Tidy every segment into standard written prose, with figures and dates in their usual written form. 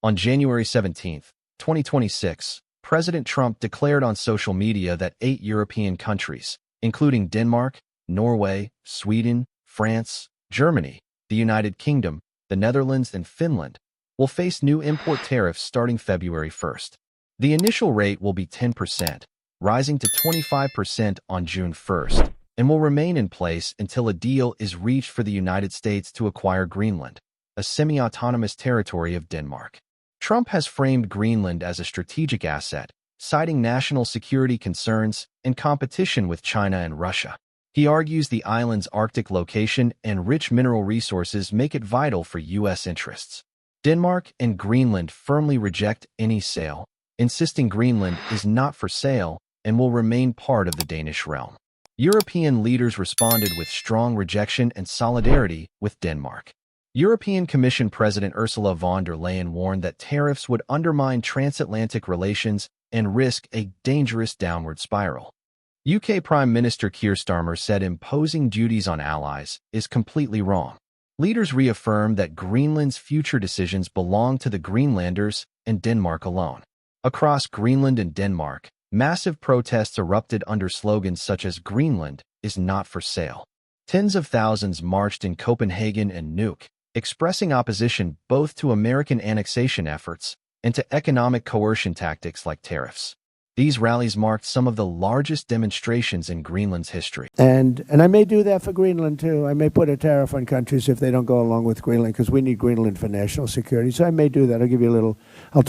On January 17, 2026, President Trump declared on social media that 8 European countries, including Denmark, Norway, Sweden, France, Germany, the United Kingdom, the Netherlands, and Finland, will face new import tariffs starting February 1st. The initial rate will be 10%, rising to 25% on June 1st, and will remain in place until a deal is reached for the United States to acquire Greenland, a semi-autonomous territory of Denmark. Trump has framed Greenland as a strategic asset, citing national security concerns and competition with China and Russia. He argues the island's Arctic location and rich mineral resources make it vital for U.S. interests. Denmark and Greenland firmly reject any sale, insisting Greenland is not for sale and will remain part of the Danish realm. European leaders responded with strong rejection and solidarity with Denmark. European Commission President Ursula von der Leyen warned that tariffs would undermine transatlantic relations and risk a dangerous downward spiral. UK Prime Minister Keir Starmer said imposing duties on allies is completely wrong. Leaders reaffirmed that Greenland's future decisions belong to the Greenlanders and Denmark alone. Across Greenland and Denmark, massive protests erupted under slogans such as "Greenland is not for sale." Tens of thousands marched in Copenhagen and Nuuk, expressing opposition both to American annexation efforts and to economic coercion tactics like tariffs. These rallies marked some of the largest demonstrations in Greenland's history. And I may do that for Greenland, too. I may put a tariff on countries if they don't go along with Greenland, because we need Greenland for national security. So I may do that. I'll give you a little, I'll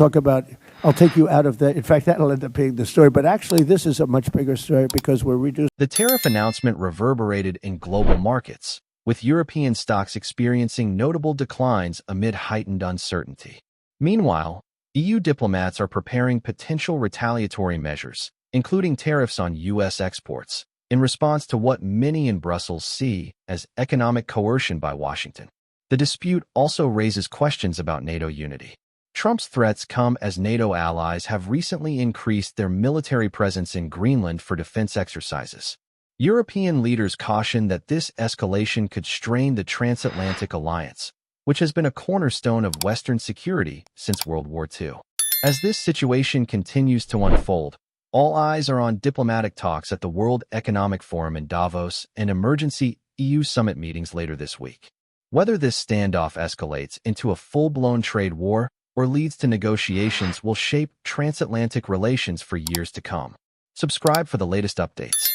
take you out of that. In fact, that'll end up being the story. But actually, this is a much bigger story because we're reducing. The tariff announcement reverberated in global markets, with European stocks experiencing notable declines amid heightened uncertainty. Meanwhile, EU diplomats are preparing potential retaliatory measures, including tariffs on U.S. exports, in response to what many in Brussels see as economic coercion by Washington. The dispute also raises questions about NATO unity. Trump's threats come as NATO allies have recently increased their military presence in Greenland for defense exercises. European leaders caution that this escalation could strain the transatlantic alliance, which has been a cornerstone of Western security since World War II. As this situation continues to unfold, all eyes are on diplomatic talks at the World Economic Forum in Davos and emergency EU summit meetings later this week. Whether this standoff escalates into a full-blown trade war or leads to negotiations will shape transatlantic relations for years to come. Subscribe for the latest updates.